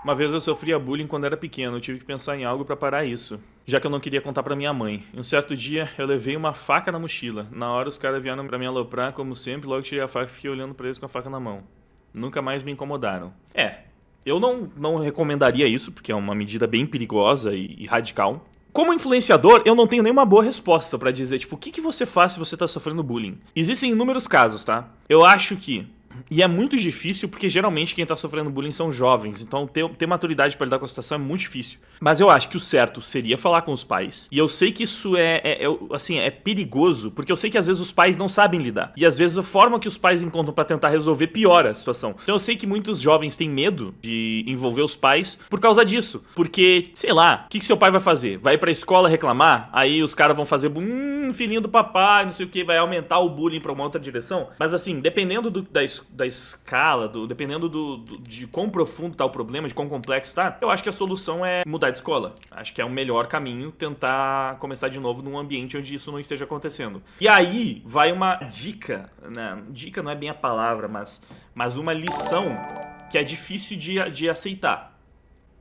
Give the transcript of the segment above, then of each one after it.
Uma vez eu sofria bullying quando era pequeno, eu tive que pensar em algo pra parar isso, já que eu não queria contar pra minha mãe. Um certo dia, eu levei uma faca na mochila. Na hora os caras vieram pra me aloprar, como sempre, logo tirei a faca e fiquei olhando pra eles com a faca na mão. Nunca mais me incomodaram. Eu não recomendaria isso, porque é uma medida bem perigosa e radical. Como influenciador, eu não tenho nenhuma boa resposta pra dizer, tipo, o que você faz se você tá sofrendo bullying? Existem inúmeros casos, tá? Eu acho que... E é muito difícil porque geralmente quem tá sofrendo bullying são jovens, então ter maturidade pra lidar com a situação é muito difícil. Mas eu acho que o certo seria falar com os pais. E eu sei que isso é perigoso, porque eu sei que às vezes os pais não sabem lidar. E às vezes a forma que os pais encontram pra tentar resolver piora a situação. Então eu sei que muitos jovens têm medo de envolver os pais por causa disso. Porque, sei lá, o que seu pai vai fazer? Vai pra escola reclamar? Aí os caras vão fazer filhinho do papai, não sei o que, vai aumentar o bullying pra uma outra direção? Mas assim, dependendo da escala, dependendo de quão profundo tá o problema, de quão complexo tá, eu acho que a solução é mudar de escola. Acho que é o melhor caminho tentar começar de novo num ambiente onde isso não esteja acontecendo. E aí vai uma dica, né? Dica não é bem a palavra, mas uma lição que é difícil de aceitar.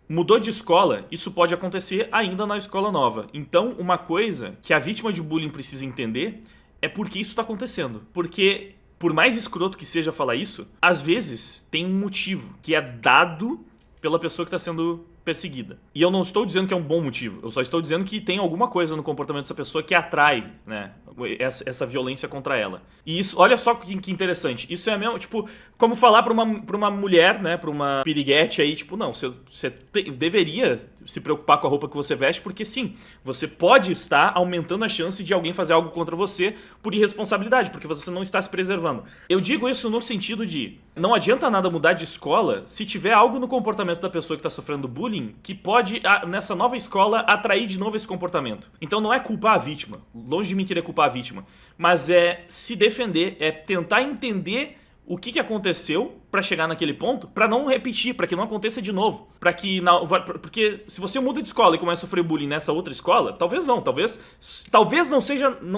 Mudou de escola, isso pode acontecer ainda na escola nova. Então, uma coisa que a vítima de bullying precisa entender é por que isso está acontecendo. Porque, por mais escroto que seja falar isso, às vezes tem um motivo que é dado pela pessoa que está sendo perseguida. E eu não estou dizendo que é um bom motivo, eu só estou dizendo que tem alguma coisa no comportamento dessa pessoa que atrai, né, essa violência contra ela. E isso, olha só que interessante, isso é mesmo, tipo, como falar pra uma mulher, né, pra uma piriguete aí, tipo, não, você deveria se preocupar com a roupa que você veste, porque sim, você pode estar aumentando a chance de alguém fazer algo contra você por irresponsabilidade, porque você não está se preservando. Eu digo isso no sentido de, não adianta nada mudar de escola se tiver algo no comportamento da pessoa que está sofrendo bullying que pode, nessa nova escola, atrair de novo esse comportamento. Então não é culpar a vítima, longe de mim querer culpar a vítima, mas é se defender, é tentar entender o que aconteceu pra chegar naquele ponto, pra não repetir, pra que não aconteça de novo, porque se você muda de escola e começa a sofrer bullying nessa outra escola, talvez não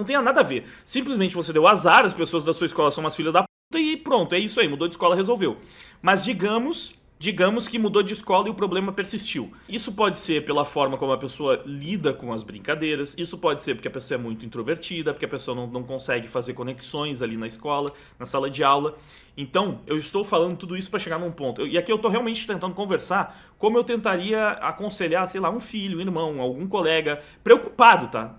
tenha nada a ver. Simplesmente você deu azar, as pessoas da sua escola são umas filhas da puta e pronto, é isso aí, mudou de escola, resolveu. Mas digamos que mudou de escola e o problema persistiu. Isso pode ser pela forma como a pessoa lida com as brincadeiras, isso pode ser porque a pessoa é muito introvertida, porque a pessoa não consegue fazer conexões ali na escola, na sala de aula. Então, eu estou falando tudo isso para chegar num ponto. E aqui eu estou realmente tentando conversar como eu tentaria aconselhar, sei lá, um filho, um irmão, algum colega preocupado, tá?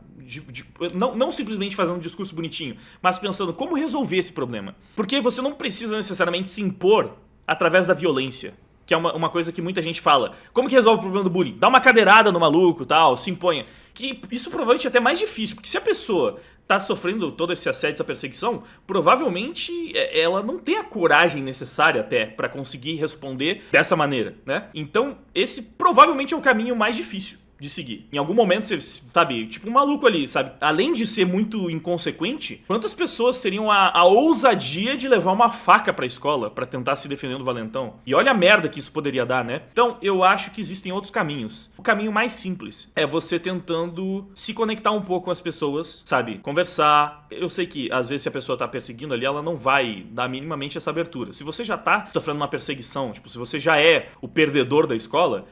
Não simplesmente fazendo um discurso bonitinho, mas pensando como resolver esse problema. Porque você não precisa necessariamente se impor através da violência. Que é uma coisa que muita gente fala. Como que resolve o problema do bullying? Dá uma cadeirada no maluco, tal, se imponha. Que isso provavelmente é até mais difícil, porque se a pessoa tá sofrendo todo esse assédio, essa perseguição, provavelmente ela não tem a coragem necessária até pra conseguir responder dessa maneira, né? Então, esse provavelmente é o caminho mais difícil de seguir. Em algum momento você, sabe, tipo um maluco ali, sabe? Além de ser muito inconsequente, quantas pessoas teriam a ousadia de levar uma faca pra escola pra tentar se defender do valentão? E olha a merda que isso poderia dar, né? Então, eu acho que existem outros caminhos. O caminho mais simples é você tentando se conectar um pouco com as pessoas, sabe? Conversar. Eu sei que, às vezes, se a pessoa tá perseguindo ali, ela não vai dar minimamente essa abertura. Se você já tá sofrendo uma perseguição, tipo, se você já é o perdedor da escola,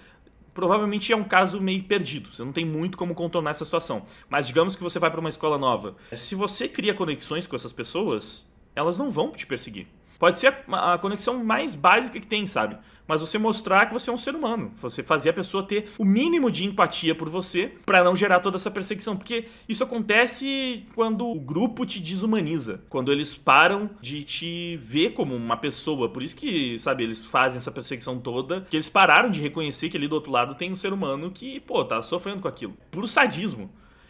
provavelmente é um caso meio perdido. Você não tem muito como contornar essa situação. Mas digamos que você vai para uma escola nova. Se você cria conexões com essas pessoas, elas não vão te perseguir. Pode ser a conexão mais básica que tem, sabe? Mas você mostrar que você é um ser humano. Você fazer a pessoa ter o mínimo de empatia por você pra não gerar toda essa perseguição. Porque isso acontece quando o grupo te desumaniza. Quando eles param de te ver como uma pessoa. Por isso que, sabe, eles fazem essa perseguição toda. Que eles pararam de reconhecer que ali do outro lado tem um ser humano que, pô, tá sofrendo com aquilo. Puro sadismo.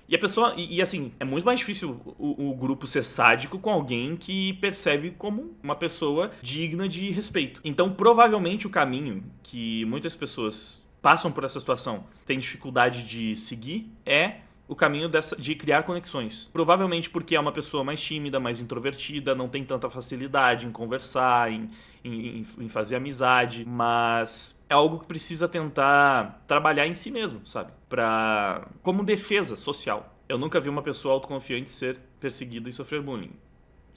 E a pessoa, e assim, é muito mais difícil o grupo ser sádico com alguém que percebe como uma pessoa digna de respeito. Então, provavelmente o caminho que muitas pessoas passam por essa situação têm dificuldade de seguir é o caminho de criar conexões. Provavelmente porque é uma pessoa mais tímida, mais introvertida, não tem tanta facilidade em conversar, em fazer amizade, mas é algo que precisa tentar trabalhar em si mesmo, sabe? Como defesa social. Eu nunca vi uma pessoa autoconfiante ser perseguida e sofrer bullying.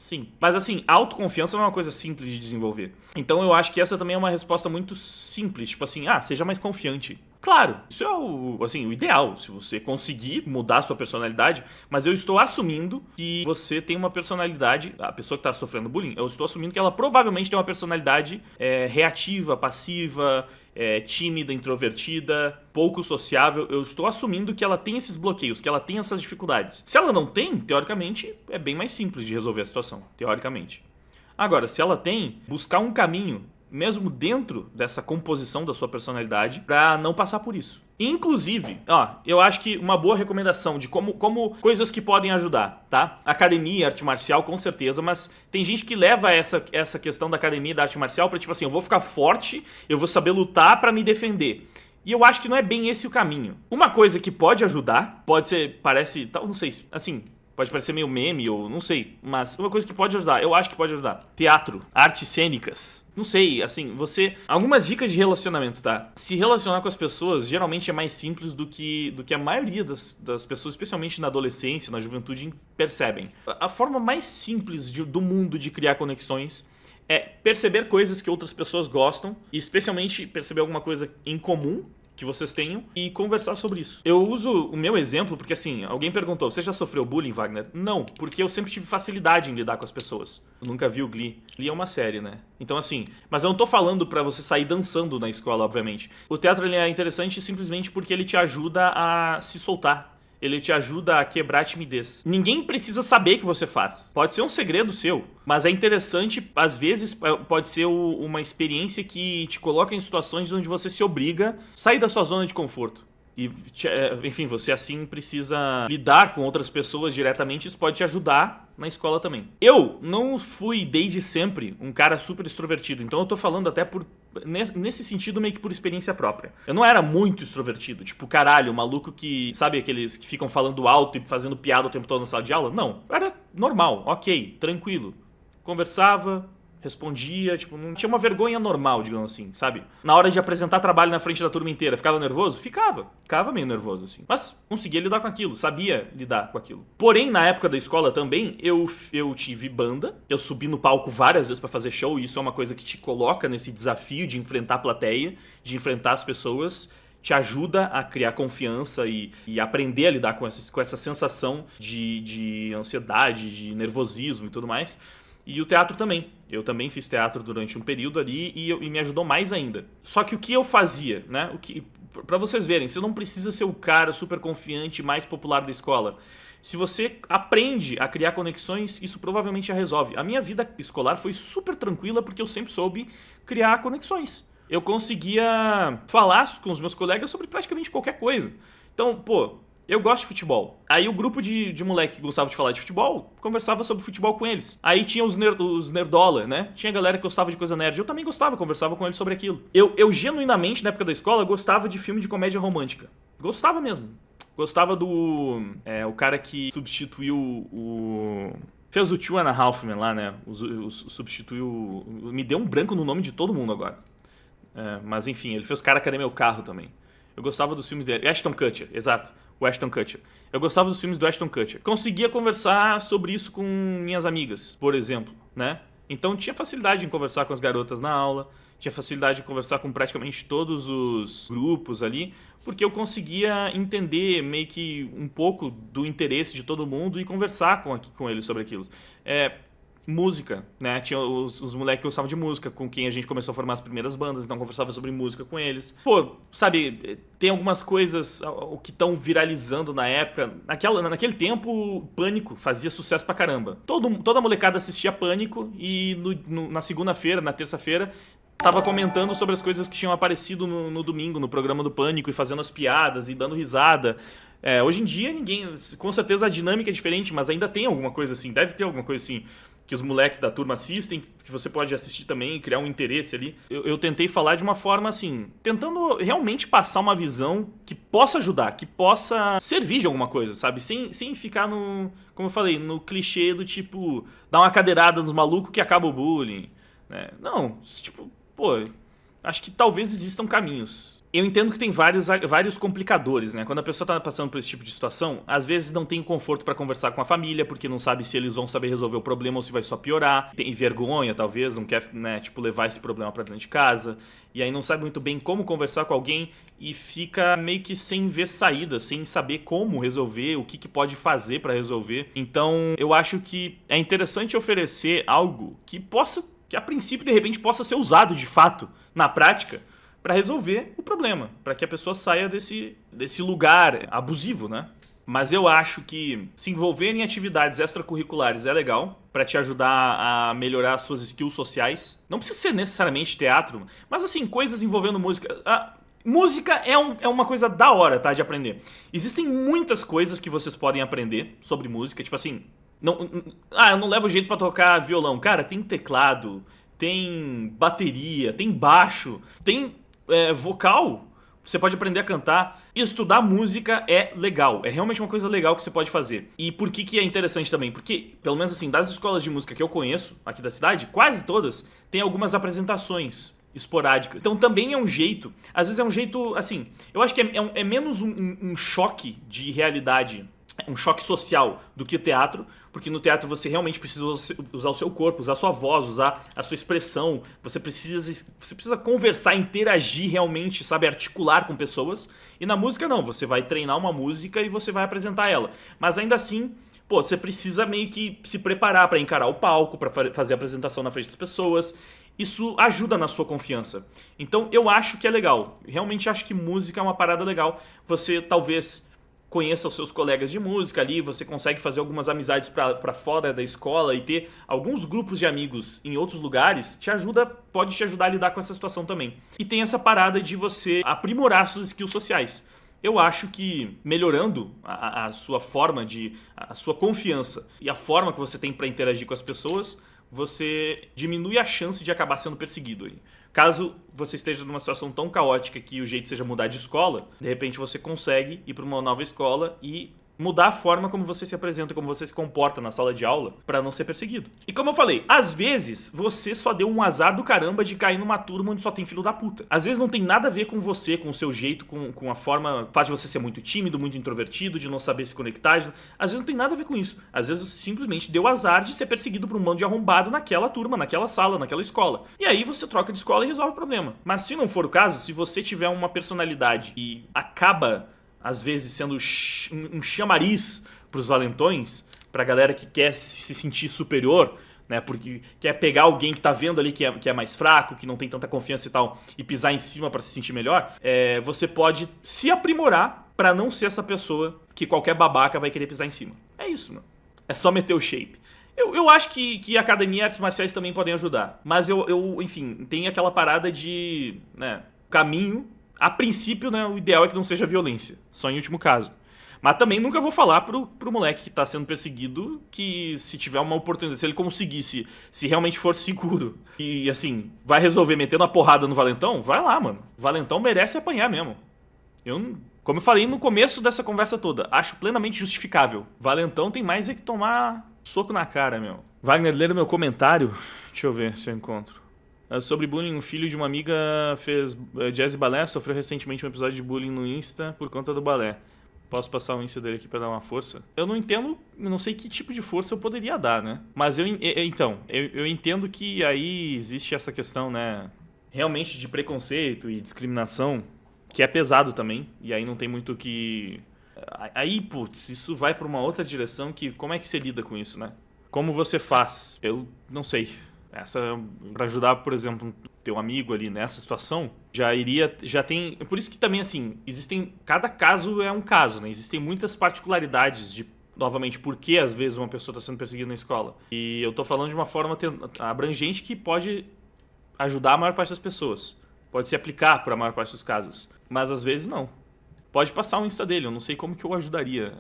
Sim. Mas assim, autoconfiança não é uma coisa simples de desenvolver. Então eu acho que essa também é uma resposta muito simples. Tipo assim, seja mais confiante. Claro, isso é o ideal, se você conseguir mudar a sua personalidade, mas eu estou assumindo que você tem uma personalidade, a pessoa que está sofrendo bullying, eu estou assumindo que ela provavelmente tem uma personalidade reativa, passiva, tímida, introvertida, pouco sociável. Eu estou assumindo que ela tem esses bloqueios, que ela tem essas dificuldades. Se ela não tem, teoricamente, é bem mais simples de resolver a situação, teoricamente. Agora, se ela tem, buscar um caminho mesmo dentro dessa composição da sua personalidade, pra não passar por isso. Inclusive, eu acho que uma boa recomendação de como coisas que podem ajudar, tá? Academia, arte marcial, com certeza, mas tem gente que leva essa questão da academia e da arte marcial pra tipo assim, eu vou ficar forte, eu vou saber lutar pra me defender. E eu acho que não é bem esse o caminho. Uma coisa que pode ajudar, não sei, assim, pode parecer meio meme ou não sei, mas uma coisa que pode ajudar, eu acho que pode ajudar. Teatro, artes cênicas. Não sei, assim, algumas dicas de relacionamento, tá? Se relacionar com as pessoas geralmente é mais simples do que a maioria das pessoas, especialmente na adolescência, na juventude, percebem. A forma mais simples do mundo de criar conexões é perceber coisas que outras pessoas gostam, e especialmente perceber alguma coisa em comum que vocês tenham e conversar sobre isso. Eu uso o meu exemplo porque, assim, alguém perguntou, você já sofreu bullying, Wagner? Não, porque eu sempre tive facilidade em lidar com as pessoas. Eu nunca vi o Glee. Glee é uma série, né? Então, assim, mas eu não tô falando pra você sair dançando na escola, obviamente. O teatro, ele é interessante simplesmente porque ele te ajuda a se soltar. Ele te ajuda a quebrar a timidez. Ninguém precisa saber que você faz. Pode ser um segredo seu, mas é interessante, às vezes pode ser uma experiência que te coloca em situações onde você se obriga a sair da sua zona de conforto. E, enfim, você assim precisa lidar com outras pessoas diretamente, isso pode te ajudar na escola também. Eu não fui desde sempre um cara super extrovertido, então eu tô falando até nesse sentido meio que por experiência própria. Eu não era muito extrovertido, tipo, caralho, maluco que, sabe aqueles que ficam falando alto e fazendo piada o tempo todo na sala de aula? Não, eu era normal, ok, tranquilo. Conversava, respondia, tipo, não tinha uma vergonha normal, digamos assim, sabe? Na hora de apresentar trabalho na frente da turma inteira, ficava nervoso? Ficava meio nervoso, assim. Mas conseguia lidar com aquilo, sabia lidar com aquilo. Porém, na época da escola também, eu tive banda, eu subi no palco várias vezes pra fazer show, e isso é uma coisa que te coloca nesse desafio de enfrentar a plateia, de enfrentar as pessoas, te ajuda a criar confiança e aprender a lidar com essa sensação de ansiedade, de nervosismo e tudo mais. E o teatro também. Eu também fiz teatro durante um período ali e me ajudou mais ainda. Só que o que eu fazia, né? Pra vocês verem, você não precisa ser o cara super confiante, mais popular da escola. Se você aprende a criar conexões, isso provavelmente já resolve. A minha vida escolar foi super tranquila porque eu sempre soube criar conexões. Eu conseguia falar com os meus colegas sobre praticamente qualquer coisa. Então, eu gosto de futebol. Aí o grupo de moleque que gostava de falar de futebol, conversava sobre futebol com eles. Aí tinha os nerdola, né? Tinha galera que gostava de coisa nerd. Eu também gostava, conversava com eles sobre aquilo. Eu genuinamente, na época da escola, gostava de filme de comédia romântica. Gostava mesmo. Gostava do... o cara que substituiu o... Fez o Two and a Half Men lá, né? Substituiu... Me deu um branco no nome de todo mundo agora. Mas enfim, ele fez Cara, Cadê Meu Carro também. Eu gostava dos filmes dele. Ashton Kutcher, exato. O Ashton Kutcher. Eu gostava dos filmes do Ashton Kutcher. Conseguia conversar sobre isso com minhas amigas, por exemplo, né? Então tinha facilidade em conversar com as garotas na aula, tinha facilidade em conversar com praticamente todos os grupos ali, porque eu conseguia entender meio que um pouco do interesse de todo mundo e conversar com eles sobre aquilo. Música, né? Tinha os moleques que gostavam de música, com quem a gente começou a formar as primeiras bandas, então conversava sobre música com eles. Sabe, tem algumas coisas que estão viralizando na época. Naquele tempo, Pânico fazia sucesso pra caramba. Toda molecada assistia Pânico e na segunda-feira, na terça-feira, tava comentando sobre as coisas que tinham aparecido no domingo, no programa do Pânico, e fazendo as piadas e dando risada. Hoje em dia, com certeza a dinâmica é diferente, mas ainda tem alguma coisa assim, deve ter alguma coisa assim, que os moleques da turma assistem, que você pode assistir também e criar um interesse ali. Eu tentei falar de uma forma assim, tentando realmente passar uma visão que possa ajudar, que possa servir de alguma coisa, sabe? Sem ficar como eu falei, no clichê do tipo, dar uma cadeirada nos malucos que acaba o bullying, né? Não, tipo, acho que talvez existam caminhos. Eu entendo que tem vários complicadores, né? Quando a pessoa tá passando por esse tipo de situação, às vezes não tem conforto pra conversar com a família, porque não sabe se eles vão saber resolver o problema ou se vai só piorar. Tem vergonha, talvez, não quer, né, tipo, levar esse problema pra dentro de casa. E aí não sabe muito bem como conversar com alguém e fica meio que sem ver saída, sem saber como resolver, o que pode fazer pra resolver. Então, eu acho que é interessante oferecer algo que a princípio, de repente, possa ser usado de fato na prática para resolver o problema, para que a pessoa saia desse lugar abusivo, né? Mas eu acho que se envolver em atividades extracurriculares é legal para te ajudar a melhorar as suas skills sociais. Não precisa ser necessariamente teatro, mas assim, coisas envolvendo música. Música é uma coisa da hora, tá, de aprender. Existem muitas coisas que vocês podem aprender sobre música, tipo assim, eu não levo jeito pra tocar violão. Cara, tem teclado, tem bateria, tem baixo, tem vocal. Você pode aprender a cantar. E estudar música é legal. É realmente uma coisa legal que você pode fazer. E por que é interessante também? Porque, pelo menos assim, das escolas de música que eu conheço aqui da cidade, quase todas têm algumas apresentações esporádicas. Então também é um jeito, às vezes é um jeito, assim, eu acho que é menos um choque de realidade, um choque social do que o teatro, porque no teatro você realmente precisa usar o seu corpo, usar a sua voz, usar a sua expressão, você precisa conversar, interagir realmente, sabe, articular com pessoas. E na música não, você vai treinar uma música e você vai apresentar ela. Mas ainda assim, pô, você precisa meio que se preparar para encarar o palco, para fazer a apresentação na frente das pessoas. Isso ajuda na sua confiança. Então eu acho que é legal. Realmente acho que música é uma parada legal. Você talvez conheça os seus colegas de música ali, você consegue fazer algumas amizades para fora da escola e ter alguns grupos de amigos em outros lugares, pode te ajudar a lidar com essa situação também. E tem essa parada de você aprimorar suas skills sociais. Eu acho que melhorando a sua forma a sua confiança e a forma que você tem para interagir com as pessoas, você diminui a chance de acabar sendo perseguido aí. Caso você esteja numa situação tão caótica que o jeito seja mudar de escola, de repente você consegue ir para uma nova escola e mudar a forma como você se apresenta, como você se comporta na sala de aula para não ser perseguido. E como eu falei, às vezes você só deu um azar do caramba de cair numa turma onde só tem filho da puta. Às vezes não tem nada a ver com você, com o seu jeito, com a forma, faz de você ser muito tímido, muito introvertido, de não saber se conectar. Às vezes não tem nada a ver com isso. Às vezes você simplesmente deu azar de ser perseguido por um bando de arrombado naquela turma, naquela sala, naquela escola. E aí você troca de escola e resolve o problema. Mas se não for o caso, se você tiver uma personalidade e acaba às vezes sendo um chamariz pros valentões, pra galera que quer se sentir superior, né, porque quer pegar alguém que tá vendo ali que é mais fraco, que não tem tanta confiança e tal, e pisar em cima pra se sentir melhor, você pode se aprimorar pra não ser essa pessoa que qualquer babaca vai querer pisar em cima. É isso, mano. É só meter o shape. Eu acho que academia e artes marciais também podem ajudar, mas enfim, tem aquela parada de, né, caminho. A princípio, né, o ideal é que não seja violência, só em último caso. Mas também nunca vou falar pro moleque que tá sendo perseguido que se tiver uma oportunidade, se ele conseguisse, se realmente for seguro e, assim, vai resolver metendo a porrada no valentão, vai lá, mano. O valentão merece apanhar mesmo. Como eu falei no começo dessa conversa toda, acho plenamente justificável. Valentão tem mais é que tomar soco na cara, meu. Wagner, lê meu comentário. Deixa eu ver se eu encontro. Sobre bullying, um filho de uma amiga fez jazz e balé, sofreu recentemente um episódio de bullying no Insta por conta do balé. Posso passar o Insta dele aqui pra dar uma força? Eu não entendo, não sei que tipo de força eu poderia dar, né? Mas eu entendo que aí existe essa questão, né, realmente de preconceito e discriminação, que é pesado também, e aí não tem muito o que... Aí, putz, isso vai pra uma outra direção que... Como é que você lida com isso, né? Como você faz? Eu não sei. Para ajudar, por exemplo, teu amigo ali nessa situação, já tem, por isso que também assim, cada caso é um caso, né? Existem muitas particularidades de, novamente, por que às vezes uma pessoa está sendo perseguida na escola. E eu tô falando de uma forma abrangente que pode ajudar a maior parte das pessoas, pode se aplicar para a maior parte dos casos, mas às vezes não. Pode passar o Insta dele, eu não sei como que eu ajudaria,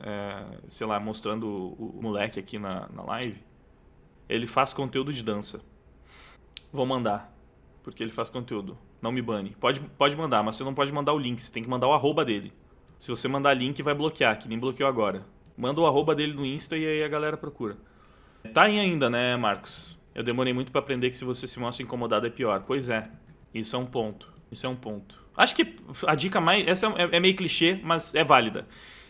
sei lá, mostrando o moleque aqui na live. Ele faz conteúdo de dança. Vou mandar, porque ele faz conteúdo. Não me bane. Pode mandar, mas você não pode mandar o link. Você tem que mandar o arroba dele. Se você mandar link, vai bloquear, que nem bloqueou agora. Manda o arroba dele no Insta e aí a galera procura. Tá em ainda, né, Marcos? Eu demorei muito pra aprender que se você se mostra incomodado é pior. Pois é, isso é um ponto. Isso é um ponto. Acho que a dica mais... Essa é meio clichê, mas é válida.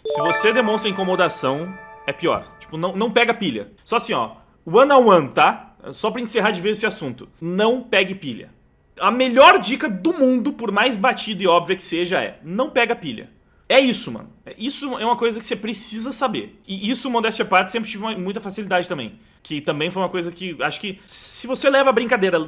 Se você demonstra incomodação, é pior. Tipo, não pega pilha. Só assim, ó. One on one, tá? Só pra encerrar de vez esse assunto. Não pegue pilha. A melhor dica do mundo, por mais batido e óbvia que seja, é: não pega pilha. É isso, mano. Isso é uma coisa que você precisa saber. E isso, modéstia à parte, sempre tive muita facilidade também. Que também foi uma coisa que, acho que, se você leva a brincadeira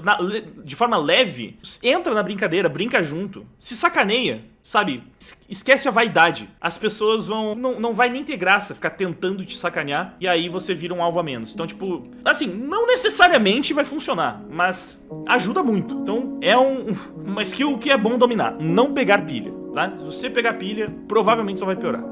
de forma leve, entra na brincadeira, brinca junto, se sacaneia, sabe? Esquece a vaidade. As pessoas vão... Não vai nem ter graça ficar tentando te sacanear, e aí você vira um alvo a menos. Então, tipo, assim, não necessariamente vai funcionar, mas ajuda muito. Então, é uma skill que é bom dominar. Não pegar pilha, tá? Se você pegar pilha, provavelmente só vai piorar.